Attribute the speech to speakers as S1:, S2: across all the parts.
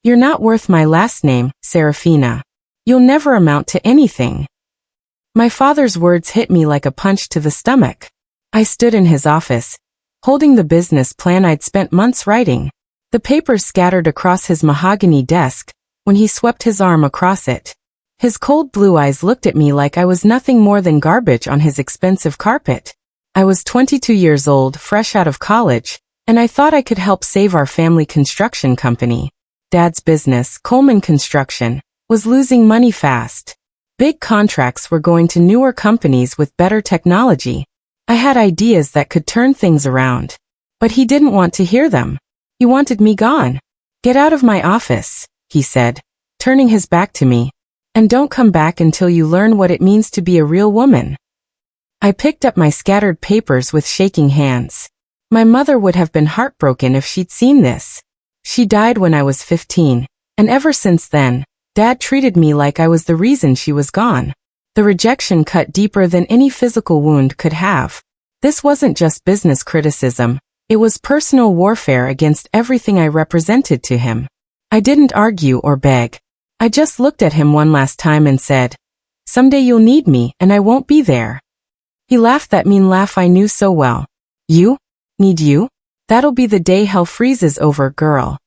S1: "You're not worth my last name, Serafina. You'll never amount to anything." My father's words hit me like a punch to the stomach. I stood in his office, holding the business plan I'd spent months writing. The papers scattered across his mahogany desk when he swept his arm across it. His cold blue eyes looked at me like I was nothing more than garbage on his expensive carpet. I was 22 years old, fresh out of college, and I thought I could help save our family construction company. Dad's business, Coleman Construction, was losing money fast. Big contracts were going to newer companies with better technology. I had ideas that could turn things around. But he didn't want to hear them. He wanted me gone. "Get out of my office," he said, turning his back to me. "And don't come back until you learn what it means to be a real woman." I picked up my scattered papers with shaking hands. My mother would have been heartbroken if she'd seen this. She died when I was 15, and ever since then, Dad treated me like I was the reason she was gone. The rejection cut deeper than any physical wound could have. This wasn't just business criticism, it was personal warfare against everything I represented to him. I didn't argue or beg. I just looked at him one last time and said, "Someday you'll need me and I won't be there." He laughed that mean laugh I knew so well. "You? Need you? That'll be the day hell freezes over, girl."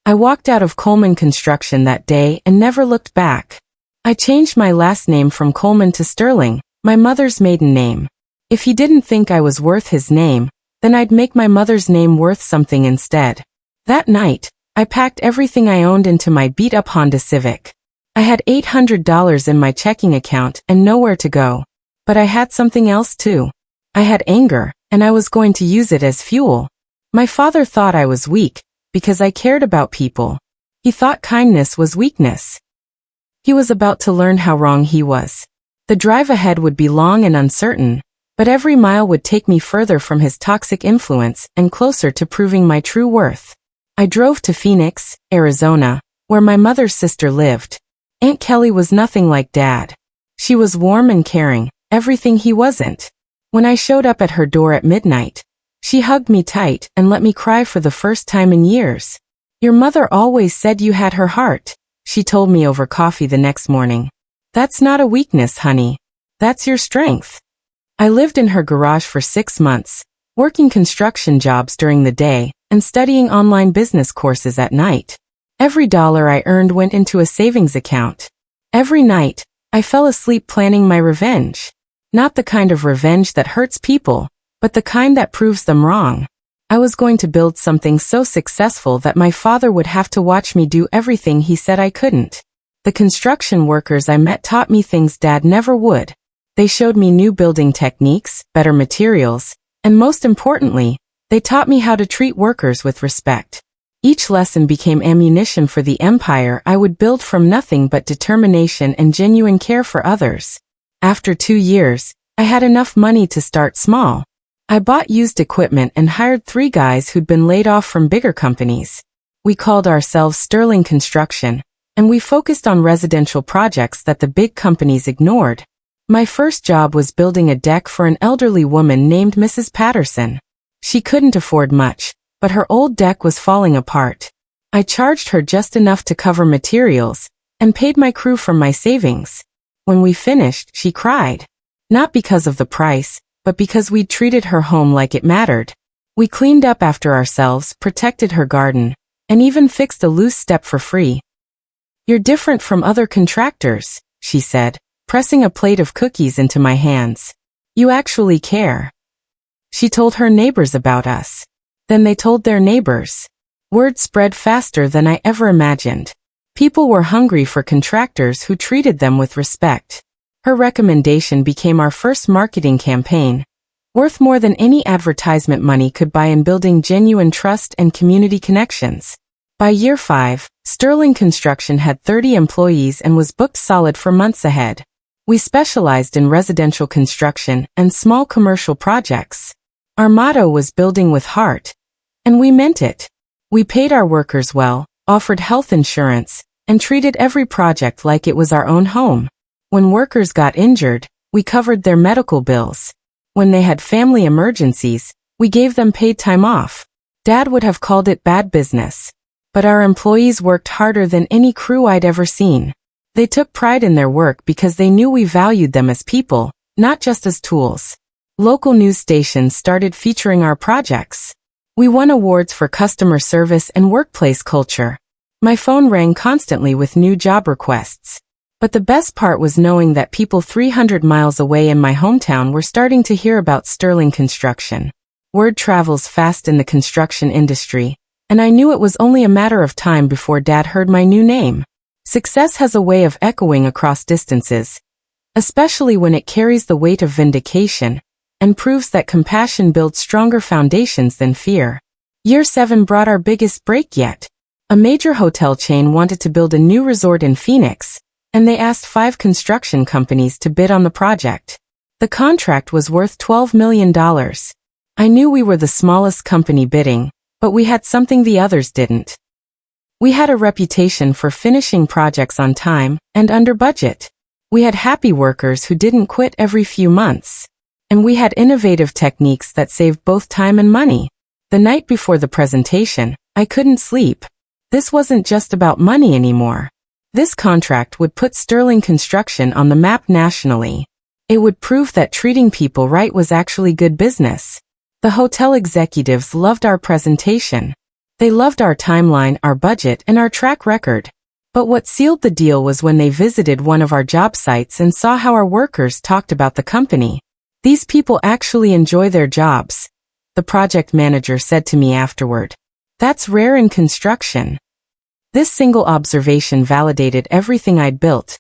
S1: I walked out of Coleman Construction that day and never looked back. I changed my last name from Coleman to Sterling, my mother's maiden name. If he didn't think I was worth his name, then I'd make my mother's name worth something instead. That night, I packed everything I owned into my beat-up Honda Civic. I had $800 in my checking account and nowhere to go. But I had something else too. I had anger, and I was going to use it as fuel. My father thought I was weak, because I cared about people. He thought kindness was weakness. He was about to learn how wrong he was. The drive ahead would be long and uncertain, but every mile would take me further from his toxic influence and closer to proving my true worth. I drove to Phoenix, Arizona, where my mother's sister lived. Aunt Kelly was nothing like Dad. She was warm and caring, everything he wasn't. When I showed up at her door at midnight, she hugged me tight and let me cry for the first time in years. "Your mother always said you had her heart," she told me over coffee the next morning. "That's not a weakness, honey. That's your strength." I lived in her garage for 6 months, working construction jobs during the day and studying online business courses at night. Every dollar I earned went into a savings account. Every night, I fell asleep planning my revenge. Not the kind of revenge that hurts people, but the kind that proves them wrong. I was going to build something so successful that my father would have to watch me do everything he said I couldn't. The construction workers I met taught me things Dad never would. They showed me new building techniques, better materials, and most importantly, they taught me how to treat workers with respect. Each lesson became ammunition for the empire I would build from nothing but determination and genuine care for others. After 2 years, I had enough money to start small. I bought used equipment and hired 3 guys who'd been laid off from bigger companies. We called ourselves Sterling Construction, and we focused on residential projects that the big companies ignored. My first job was building a deck for an elderly woman named Mrs. Patterson. She couldn't afford much, but her old deck was falling apart. I charged her just enough to cover materials, and paid my crew from my savings. When we finished, she cried. Not because of the price, but because we'd treated her home like it mattered. We cleaned up after ourselves, protected her garden, and even fixed a loose step for free. "You're different from other contractors," she said, pressing a plate of cookies into my hands. "You actually care." She told her neighbors about us. Then they told their neighbors. Word spread faster than I ever imagined. People were hungry for contractors who treated them with respect. Her recommendation became our first marketing campaign, worth more than any advertisement money could buy in building genuine trust and community connections. By year 5, Sterling Construction had 30 employees and was booked solid for months ahead. We specialized in residential construction and small commercial projects. Our motto was building with heart, and we meant it. We paid our workers well, offered health insurance, and treated every project like it was our own home. When workers got injured, we covered their medical bills. When they had family emergencies, we gave them paid time off. Dad would have called it bad business. but our employees worked harder than any crew I'd ever seen. They took pride in their work because they knew we valued them as people, not just as tools. Local news stations started featuring our projects. We won awards for customer service and workplace culture. My phone rang constantly with new job requests. But the best part was knowing that people 300 miles away in my hometown were starting to hear about Sterling Construction. Word travels fast in the construction industry, and I knew it was only a matter of time before Dad heard my new name. Success has a way of echoing across distances, especially when it carries the weight of vindication and proves that compassion builds stronger foundations than fear. Year 7 brought our biggest break yet. A major hotel chain wanted to build a new resort in Phoenix, and they asked 5 construction companies to bid on the project. The contract was worth $12 million. I knew we were the smallest company bidding, but we had something the others didn't. We had a reputation for finishing projects on time and under budget. We had happy workers who didn't quit every few months. And we had innovative techniques that saved both time and money. The night before the presentation, I couldn't sleep. This wasn't just about money anymore. This contract would put Sterling Construction on the map nationally. It would prove that treating people right was actually good business. The hotel executives loved our presentation. They loved our timeline, our budget, and our track record. But what sealed the deal was when they visited one of our job sites and saw how our workers talked about the company. These people actually enjoy their jobs, the project manager said to me afterward. That's rare in construction. This single observation validated everything I'd built.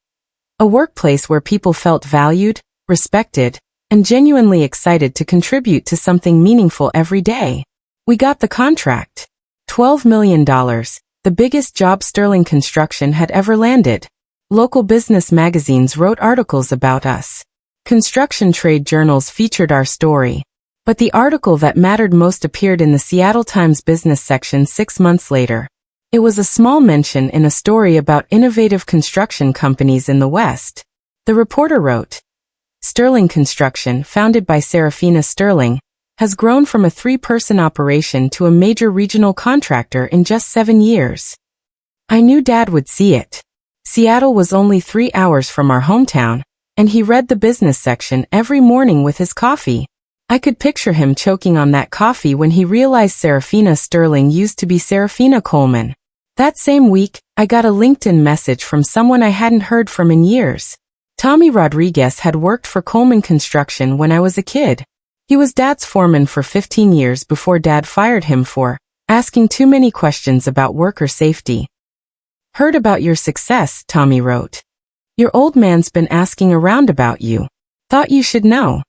S1: A workplace where people felt valued, respected, and genuinely excited to contribute to something meaningful every day. We got the contract. $12 million, the biggest job Sterling Construction had ever landed. Local business magazines wrote articles about us. Construction trade journals featured our story. But the article that mattered most appeared in the Seattle Times business section 6 months later. It was a small mention in a story about innovative construction companies in the West. The reporter wrote, Sterling Construction, founded by Serafina Sterling, has grown from a 3-person operation to a major regional contractor in just 7 years. I knew Dad would see it. Seattle was only 3 hours from our hometown, and he read the business section every morning with his coffee. I could picture him choking on that coffee when he realized Serafina Sterling used to be Serafina Coleman. That same week, I got a LinkedIn message from someone I hadn't heard from in years. Tommy Rodriguez had worked for Coleman Construction when I was a kid. He was Dad's foreman for 15 years before Dad fired him for asking too many questions about worker safety. Heard about your success, Tommy wrote. Your old man's been asking around about you. Thought you should know.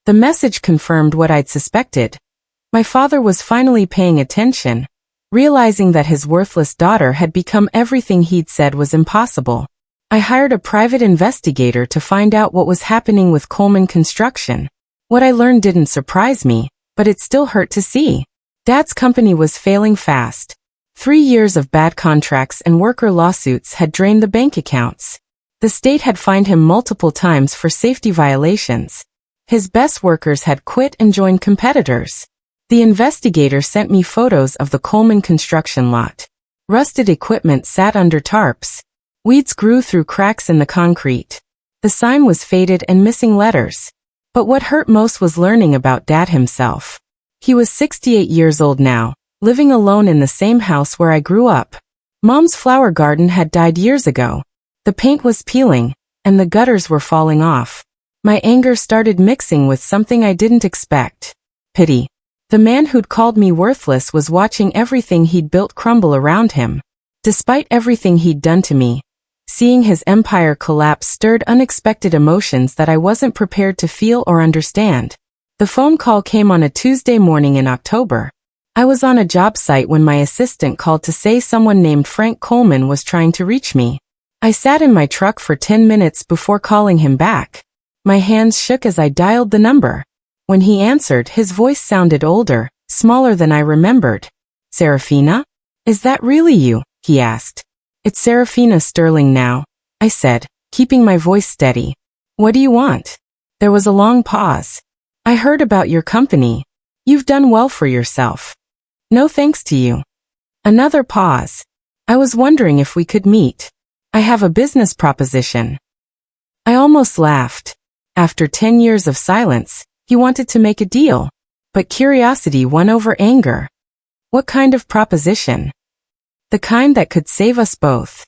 S1: The message confirmed what I'd suspected. My father was finally paying attention, realizing that his worthless daughter had become everything he'd said was impossible. I hired a private investigator to find out what was happening with Coleman Construction. What I learned didn't surprise me, but it still hurt to see. Dad's company was failing fast. 3 years of bad contracts and worker lawsuits had drained the bank accounts. The state had fined him multiple times for safety violations. His best workers had quit and joined competitors. The investigator sent me photos of the Coleman Construction lot. Rusted equipment sat under tarps. Weeds grew through cracks in the concrete. The sign was faded and missing letters. But what hurt most was learning about Dad himself. He was 68 years old now, living alone in the same house where I grew up. Mom's flower garden had died years ago. The paint was peeling, and the gutters were falling off. My anger started mixing with something I didn't expect. Pity. The man who'd called me worthless was watching everything he'd built crumble around him. Despite everything he'd done to me, seeing his empire collapse stirred unexpected emotions that I wasn't prepared to feel or understand. The phone call came on a Tuesday morning in October. I was on a job site when my assistant called to say someone named Frank Coleman was trying to reach me. I sat in my truck for 10 minutes before calling him back. My hands shook as I dialed the number. When he answered, his voice sounded older, smaller than I remembered. Serafina? Is that really you? He asked. It's Serafina Sterling now, I said, keeping my voice steady. What do you want? There was a long pause. I heard about your company. You've done well for yourself. No thanks to you. Another pause. I was wondering if we could meet. I have a business proposition. I almost laughed. After 10 years of silence, he wanted to make a deal. But curiosity won over anger. What kind of proposition? The kind that could save us both.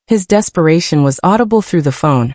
S1: His desperation was audible through the phone.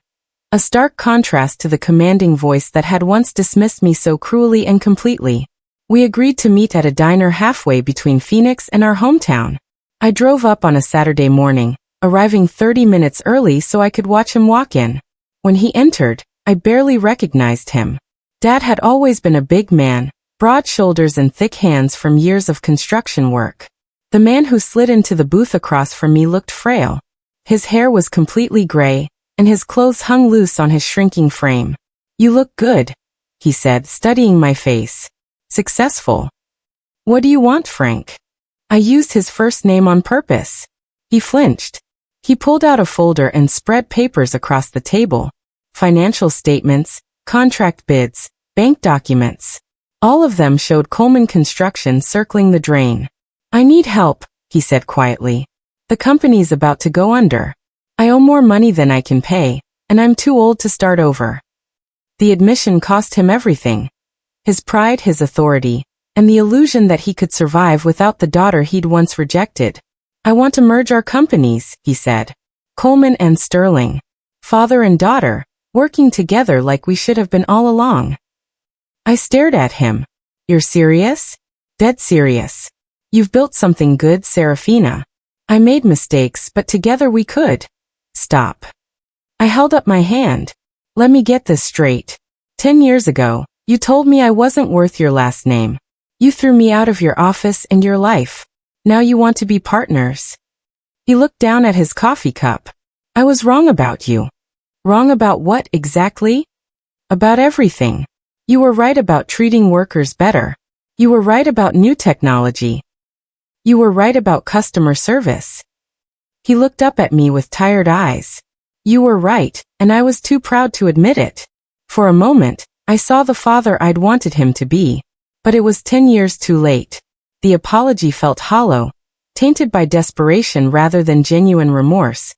S1: A stark contrast to the commanding voice that had once dismissed me so cruelly and completely. We agreed to meet at a diner halfway between Phoenix and our hometown. I drove up on a Saturday morning, arriving 30 minutes early so I could watch him walk in. When he entered, I barely recognized him. Dad had always been a big man, broad shoulders and thick hands from years of construction work. The man who slid into the booth across from me looked frail. His hair was completely gray, and his clothes hung loose on his shrinking frame. "You look good," he said, studying my face. "Successful." "What do you want, Frank?" I used his first name on purpose. He flinched. He pulled out a folder and spread papers across the table. Financial statements, contract bids, bank documents. All of them showed Coleman Construction circling the drain. "I need help," he said quietly. "The company's about to go under. I owe more money than I can pay, and I'm too old to start over." The admission cost him everything. His pride, his authority, and the illusion that he could survive without the daughter he'd once rejected. "I want to merge our companies," he said. "Coleman and Sterling. Father and daughter, working together like we should have been all along." I stared at him. "You're serious?" "Dead serious. You've built something good, Serafina. I made mistakes, but together we could." "Stop." I held up my hand. "Let me get this straight. 10 years ago, you told me I wasn't worth your last name. You threw me out of your office and your life. Now you want to be partners." He looked down at his coffee cup. "I was wrong about you." "Wrong about what exactly?" "About everything. You were right about treating workers better. You were right about new technology. You were right about customer service." He looked up at me with tired eyes. "You were right, and I was too proud to admit it." For a moment, I saw the father I'd wanted him to be. But it was 10 years too late. The apology felt hollow, tainted by desperation rather than genuine remorse.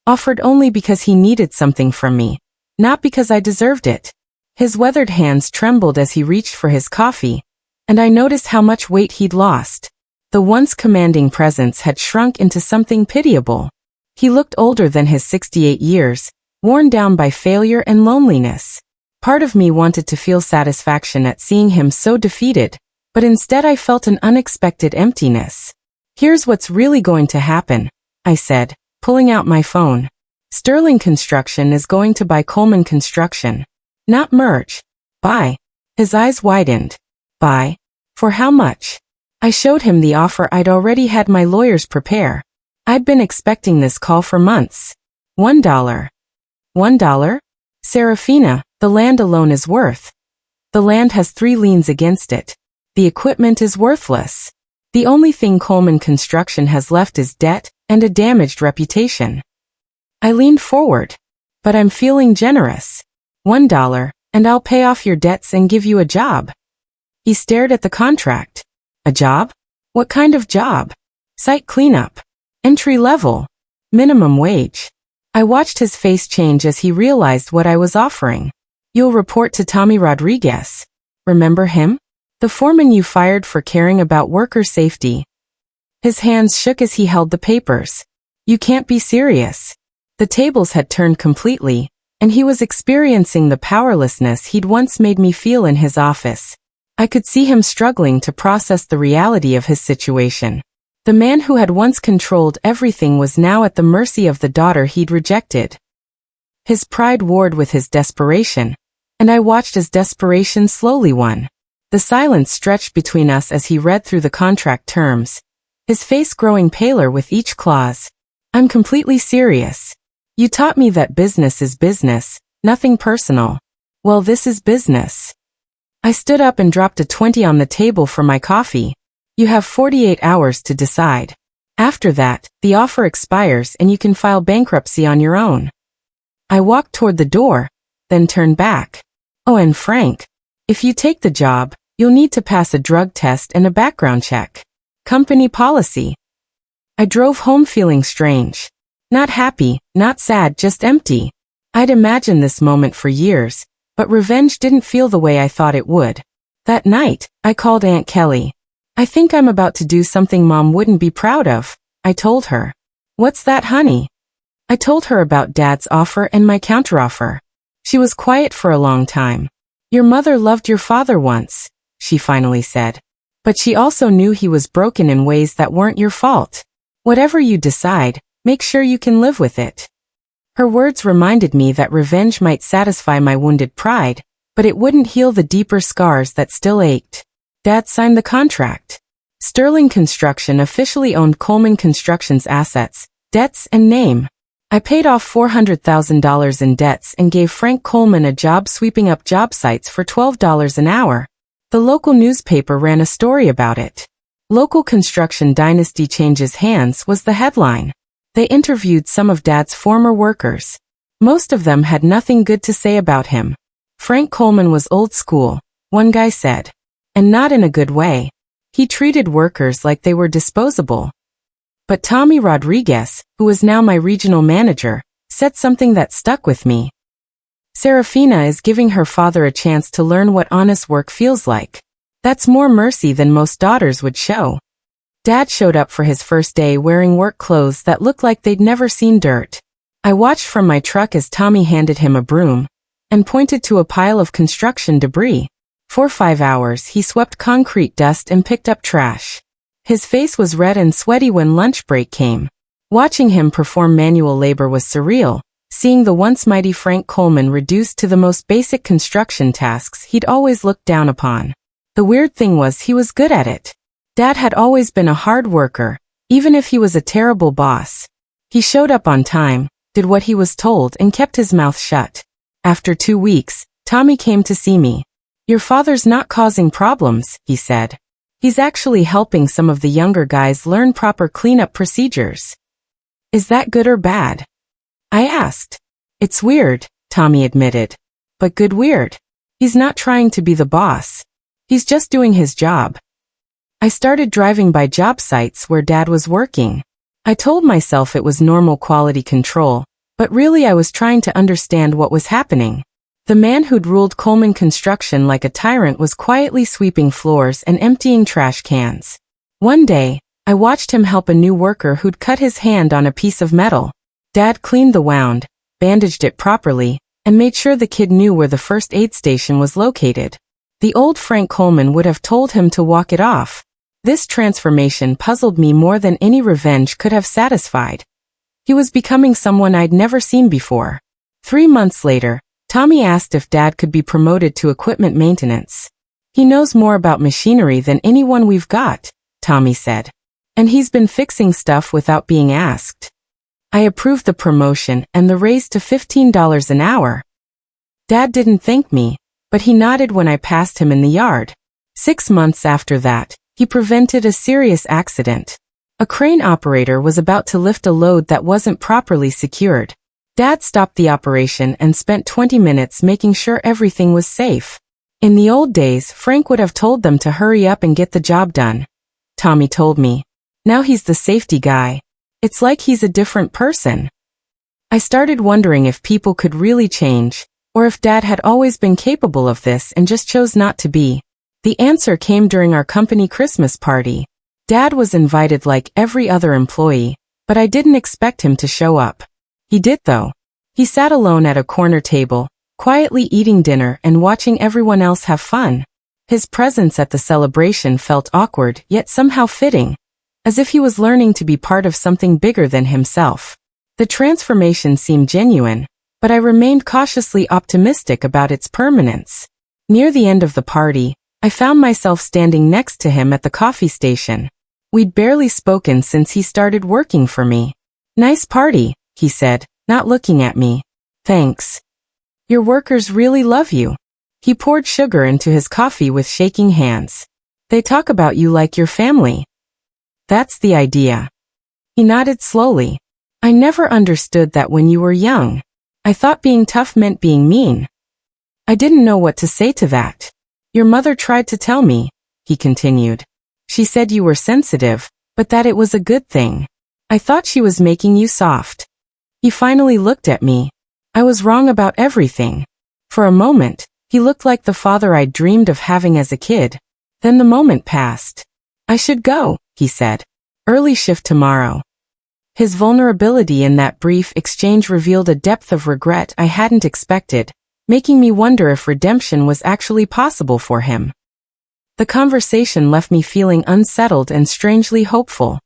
S1: Offered only because he needed something from me, not because I deserved it. His weathered hands trembled as he reached for his coffee, and I noticed how much weight he'd lost. The once commanding presence had shrunk into something pitiable. He looked older than his 68 years, worn down by failure and loneliness. Part of me wanted to feel satisfaction at seeing him so defeated, but instead I felt an unexpected emptiness. "Here's what's really going to happen," I said, pulling out my phone. "Sterling Construction is going to buy Coleman Construction. Not merge. Buy." His eyes widened. "Buy? For how much?" I showed him the offer I'd already had my lawyers prepare. I'd been expecting this call for months. $1. $1? Serafina, the land alone is worth. The land has 3 liens against it. The equipment is worthless. The only thing Coleman Construction has left is debt and a damaged reputation. I leaned forward. "But I'm feeling generous. $1, and I'll pay off your debts and give you a job." He stared at the contract. "A job? What kind of job?" "Site cleanup. Entry level. Minimum wage." I watched his face change as he realized what I was offering. "You'll report to Tommy Rodriguez. Remember him? The foreman you fired for caring about worker safety." His hands shook as he held the papers. "You can't be serious." The tables had turned completely, and he was experiencing the powerlessness he'd once made me feel in his office. I could see him struggling to process the reality of his situation. The man who had once controlled everything was now at the mercy of the daughter he'd rejected. His pride warred with his desperation, and I watched as desperation slowly won. The silence stretched between us as he read through the contract terms, his face growing paler with each clause. "I'm completely serious. You taught me that business is business, nothing personal. Well, this is business." I stood up and dropped a 20 on the table for my coffee. "You have 48 hours to decide. After that, the offer expires and you can file bankruptcy on your own." I walked toward the door, then turned back. "Oh, and Frank, if you take the job, you'll need to pass a drug test and a background check. Company policy." I drove home feeling strange. Not happy, not sad, just empty. I'd imagined this moment for years, but revenge didn't feel the way I thought it would. That night, I called Aunt Kelly. I think I'm about to do something Mom wouldn't be proud of, I told her. What's that, honey? I told her about Dad's offer and my counteroffer. She was quiet for a long time. Your mother loved your father once, she finally said. But she also knew he was broken in ways that weren't your fault. Whatever you decide, make sure you can live with it. Her words reminded me that revenge might satisfy my wounded pride, but it wouldn't heal the deeper scars that still ached. Dad signed the contract. Sterling Construction officially owned Coleman Construction's assets, debts, and name. I paid off $400,000 in debts and gave Frank Coleman a job sweeping up job sites for $12 an hour. The local newspaper ran a story about it. Local construction dynasty changes hands was the headline. They interviewed some of Dad's former workers. Most of them had nothing good to say about him. Frank Coleman was old school, one guy said. And not in a good way. He treated workers like they were disposable. But Tommy Rodriguez, who was now my regional manager, said something that stuck with me. Serafina is giving her father a chance to learn what honest work feels like. That's more mercy than most daughters would show. Dad showed up for his first day wearing work clothes that looked like they'd never seen dirt. I watched from my truck as Tommy handed him a broom and pointed to a pile of construction debris. For 5 hours, he swept concrete dust and picked up trash. His face was red and sweaty when lunch break came. Watching him perform manual labor was surreal, seeing the once mighty Frank Coleman reduced to the most basic construction tasks he'd always looked down upon. The weird thing was he was good at it. Dad had always been a hard worker, even if he was a terrible boss. He showed up on time, did what he was told, and kept his mouth shut. After 2 weeks, Tommy came to see me. Your father's not causing problems, he said. He's actually helping some of the younger guys learn proper cleanup procedures. Is that good or bad? I asked. It's weird, Tommy admitted. But good weird. He's not trying to be the boss. He's just doing his job. I started driving by job sites where Dad was working. I told myself it was normal quality control, but really I was trying to understand what was happening. The man who'd ruled Coleman Construction like a tyrant was quietly sweeping floors and emptying trash cans. One day, I watched him help a new worker who'd cut his hand on a piece of metal. Dad cleaned the wound, bandaged it properly, and made sure the kid knew where the first aid station was located. The old Frank Coleman would have told him to walk it off. This transformation puzzled me more than any revenge could have satisfied. He was becoming someone I'd never seen before. 3 months later, Tommy asked if Dad could be promoted to equipment maintenance. He knows more about machinery than anyone we've got, Tommy said. And he's been fixing stuff without being asked. I approved the promotion and the raise to $15 an hour. Dad didn't thank me, but he nodded when I passed him in the yard. 6 months after that, he prevented a serious accident. A crane operator was about to lift a load that wasn't properly secured. Dad stopped the operation and spent 20 minutes making sure everything was safe. In the old days, Frank would have told them to hurry up and get the job done. Tommy told me. Now he's the safety guy. It's like he's a different person. I started wondering if people could really change, or if Dad had always been capable of this and just chose not to be. The answer came during our company Christmas party. Dad was invited like every other employee, but I didn't expect him to show up. He did though. He sat alone at a corner table, quietly eating dinner and watching everyone else have fun. His presence at the celebration felt awkward yet somehow fitting, as if he was learning to be part of something bigger than himself. The transformation seemed genuine, but I remained cautiously optimistic about its permanence. Near the end of the party, I found myself standing next to him at the coffee station. We'd barely spoken since he started working for me. Nice party, he said, not looking at me. Thanks. Your workers really love you. He poured sugar into his coffee with shaking hands. They talk about you like your family. That's the idea. He nodded slowly. I never understood that when you were young. I thought being tough meant being mean. I didn't know what to say to that. Your mother tried to tell me, he continued. She said you were sensitive, but that it was a good thing. I thought she was making you soft. He finally looked at me. I was wrong about everything. For a moment, he looked like the father I'd dreamed of having as a kid. Then the moment passed. I should go, he said. Early shift tomorrow. His vulnerability in that brief exchange revealed a depth of regret I hadn't expected, making me wonder if redemption was actually possible for him. The conversation left me feeling unsettled and strangely hopeful.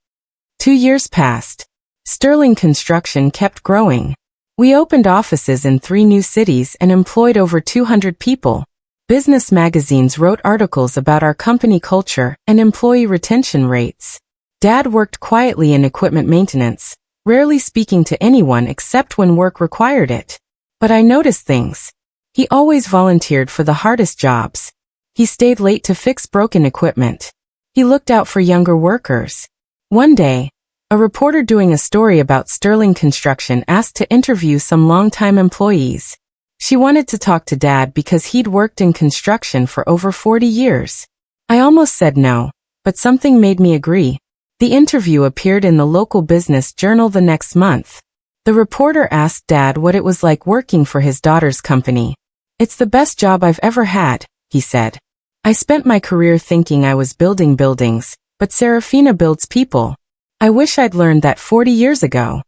S1: 2 years passed. Sterling Construction kept growing. We opened offices in 3 new cities and employed over 200 people. Business magazines wrote articles about our company culture and employee retention rates. Dad worked quietly in equipment maintenance, rarely speaking to anyone except when work required it. But I noticed things. He always volunteered for the hardest jobs. He stayed late to fix broken equipment. He looked out for younger workers. One day, a reporter doing a story about Sterling Construction asked to interview some longtime employees. She wanted to talk to Dad because he'd worked in construction for over 40 years. I almost said no, but something made me agree. The interview appeared in the local business journal the next month. The reporter asked Dad what it was like working for his daughter's company. "It's the best job I've ever had," he said. "I spent my career thinking I was building buildings, but Serafina builds people. I wish I'd learned that 40 years ago."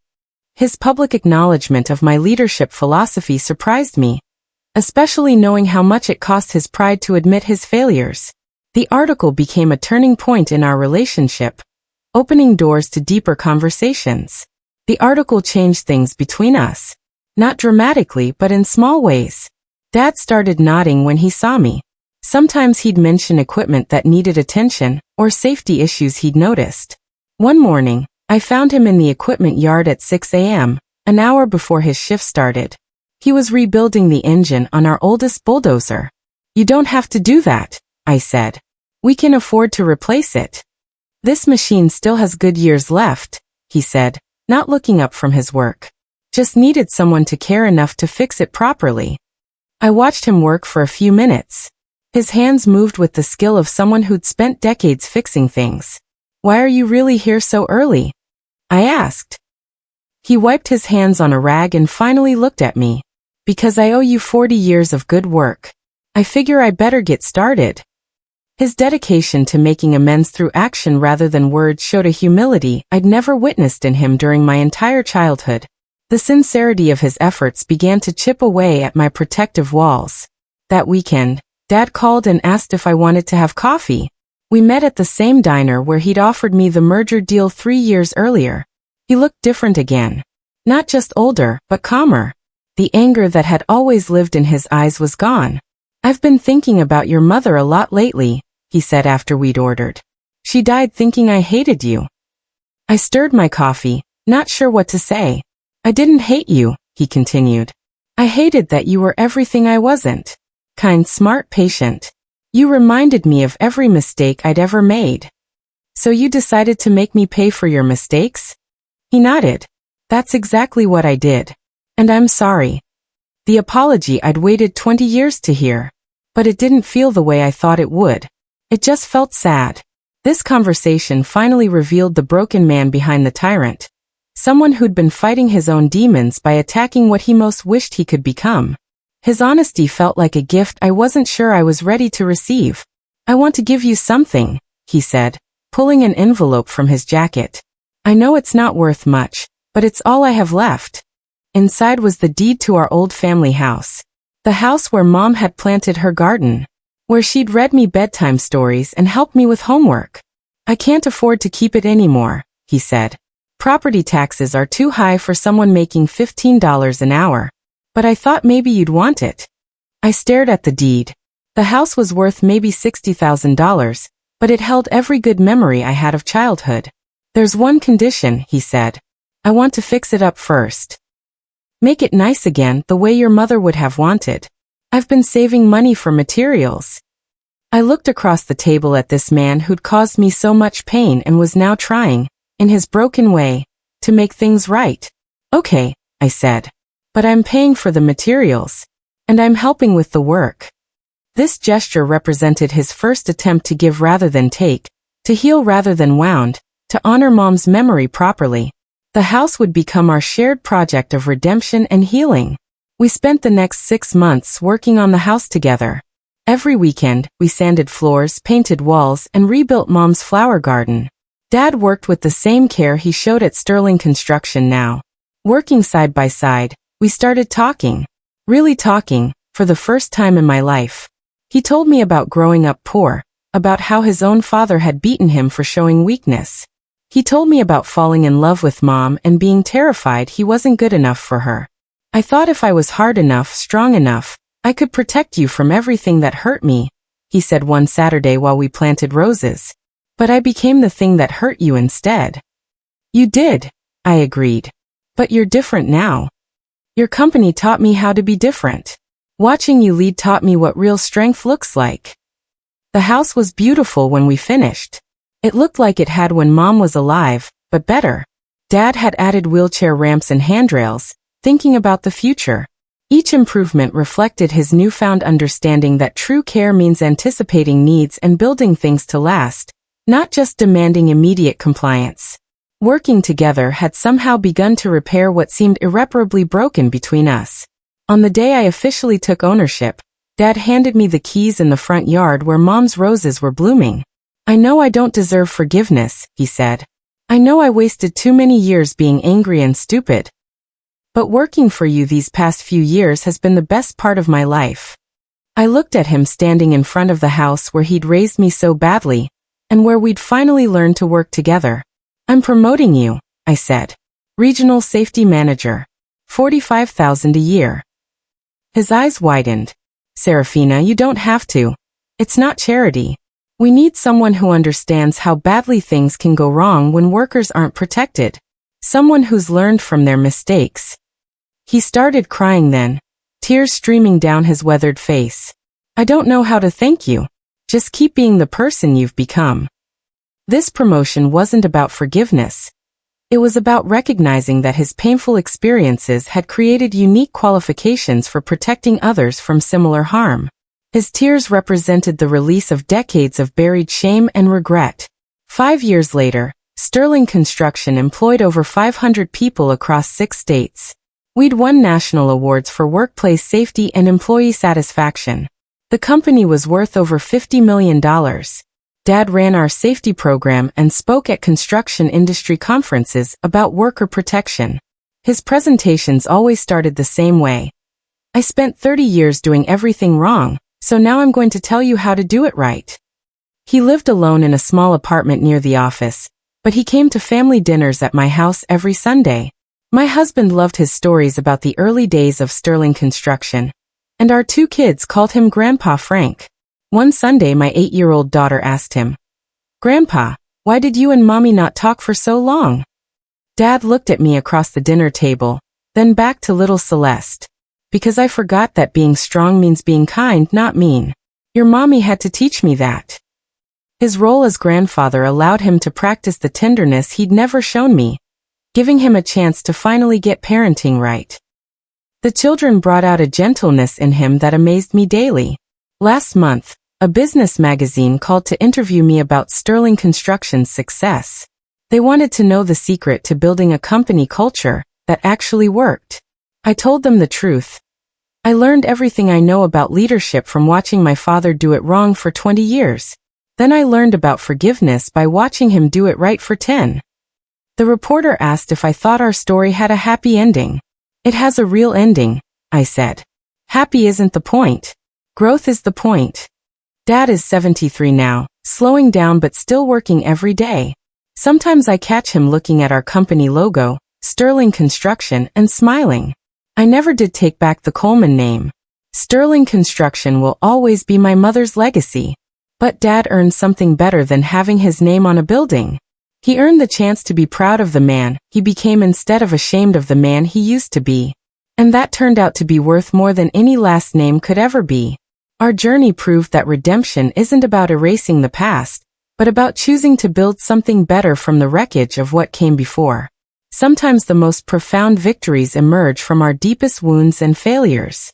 S1: His public acknowledgement of my leadership philosophy surprised me, especially knowing how much it cost his pride to admit his failures. The article became a turning point in our relationship, opening doors to deeper conversations. The article changed things between us. Not dramatically, but in small ways. Dad started nodding when he saw me. Sometimes he'd mention equipment that needed attention, or safety issues he'd noticed. One morning, I found him in the equipment yard at 6 a.m., an hour before his shift started. He was rebuilding the engine on our oldest bulldozer. "You don't have to do that," I said. "We can afford to replace it." "This machine still has good years left," he said, not looking up from his work. "Just needed someone to care enough to fix it properly." I watched him work for a few minutes. His hands moved with the skill of someone who'd spent decades fixing things. "Why are you really here so early?" I asked. He wiped his hands on a rag and finally looked at me. "Because I owe you 40 years of good work. I figure I better get started." His dedication to making amends through action rather than words showed a humility I'd never witnessed in him during my entire childhood. The sincerity of his efforts began to chip away at my protective walls. That weekend, Dad called and asked if I wanted to have coffee. We met at the same diner where he'd offered me the merger deal 3 years earlier. He looked different again. Not just older, but calmer. The anger that had always lived in his eyes was gone. "I've been thinking about your mother a lot lately," he said after we'd ordered. "She died thinking I hated you." I stirred my coffee, not sure what to say. "I didn't hate you," he continued. "I hated that you were everything I wasn't. Kind, smart, patient. You reminded me of every mistake I'd ever made." "So you decided to make me pay for your mistakes?" He nodded. "That's exactly what I did. And I'm sorry." The apology I'd waited 20 years to hear. But it didn't feel the way I thought it would. It just felt sad. This conversation finally revealed the broken man behind the tyrant. Someone who'd been fighting his own demons by attacking what he most wished he could become. His honesty felt like a gift I wasn't sure I was ready to receive. "I want to give you something," he said, pulling an envelope from his jacket. "I know it's not worth much, but it's all I have left." Inside was the deed to our old family house. The house where Mom had planted her garden. Where she'd read me bedtime stories and helped me with homework. "I can't afford to keep it anymore," he said. "Property taxes are too high for someone making $15 an hour. But I thought maybe you'd want it." I stared at the deed. The house was worth maybe $60,000, but it held every good memory I had of childhood. "There's one condition," he said. "I want to fix it up first. Make it nice again the way your mother would have wanted. I've been saving money for materials." I looked across the table at this man who'd caused me so much pain and was now trying, in his broken way, to make things right. "Okay," I said. "But I'm paying for the materials. And I'm helping with the work." This gesture represented his first attempt to give rather than take, to heal rather than wound, to honor Mom's memory properly. The house would become our shared project of redemption and healing. We spent the next 6 months working on the house together. Every weekend, we sanded floors, painted walls, and rebuilt Mom's flower garden. Dad worked with the same care he showed at Sterling Construction now. Working side by side, we started talking. Really talking, for the first time in my life. He told me about growing up poor, about how his own father had beaten him for showing weakness. He told me about falling in love with Mom and being terrified he wasn't good enough for her. I thought if I was hard enough, strong enough, I could protect you from everything that hurt me, he said one Saturday while we planted roses. But I became the thing that hurt you instead. You did, I agreed. But you're different now. Your company taught me how to be different. Watching you lead taught me what real strength looks like. The house was beautiful when we finished. It looked like it had when Mom was alive, but better. Dad had added wheelchair ramps and handrails, thinking about the future. Each improvement reflected his newfound understanding that true care means anticipating needs and building things to last, not just demanding immediate compliance. Working together had somehow begun to repair what seemed irreparably broken between us. On the day I officially took ownership, Dad handed me the keys in the front yard where Mom's roses were blooming. I know I don't deserve forgiveness, he said. I know I wasted too many years being angry and stupid. But working for you these past few years has been the best part of my life. I looked at him standing in front of the house where he'd raised me so badly, and where we'd finally learned to work together. I'm promoting you, I said. Regional Safety Manager. $45,000 a year. His eyes widened. Serafina, you don't have to. It's not charity. We need someone who understands how badly things can go wrong when workers aren't protected. Someone who's learned from their mistakes. He started crying then, tears streaming down his weathered face. I don't know how to thank you. Just keep being the person you've become. This promotion wasn't about forgiveness. It was about recognizing that his painful experiences had created unique qualifications for protecting others from similar harm. His tears represented the release of decades of buried shame and regret. 5 years later, Sterling Construction employed over 500 people across 6 states. We'd won national awards for workplace safety and employee satisfaction. The company was worth over $50 million. Dad ran our safety program and spoke at construction industry conferences about worker protection. His presentations always started the same way. I spent 30 years doing everything wrong, so now I'm going to tell you how to do it right. He lived alone in a small apartment near the office, but he came to family dinners at my house every Sunday. My husband loved his stories about the early days of Sterling Construction, and our 2 kids called him Grandpa Frank. One Sunday my 8-year-old daughter asked him, "Grandpa, why did you and Mommy not talk for so long?" Dad looked at me across the dinner table, then back to little Celeste. "Because I forgot that being strong means being kind, not mean. Your mommy had to teach me that." His role as grandfather allowed him to practice the tenderness he'd never shown me, giving him a chance to finally get parenting right. The children brought out a gentleness in him that amazed me daily. Last month, a business magazine called to interview me about Sterling Construction's success. They wanted to know the secret to building a company culture that actually worked. I told them the truth. I learned everything I know about leadership from watching my father do it wrong for 20 years. Then I learned about forgiveness by watching him do it right for 10. The reporter asked if I thought our story had a happy ending. "It has a real ending," I said. "Happy isn't the point. Growth is the point." Dad is 73 now, slowing down but still working every day. Sometimes I catch him looking at our company logo, Sterling Construction, and smiling. I never did take back the Coleman name. Sterling Construction will always be my mother's legacy. But Dad earned something better than having his name on a building. He earned the chance to be proud of the man he became instead of ashamed of the man he used to be. And that turned out to be worth more than any last name could ever be. Our journey proved that redemption isn't about erasing the past, but about choosing to build something better from the wreckage of what came before. Sometimes the most profound victories emerge from our deepest wounds and failures.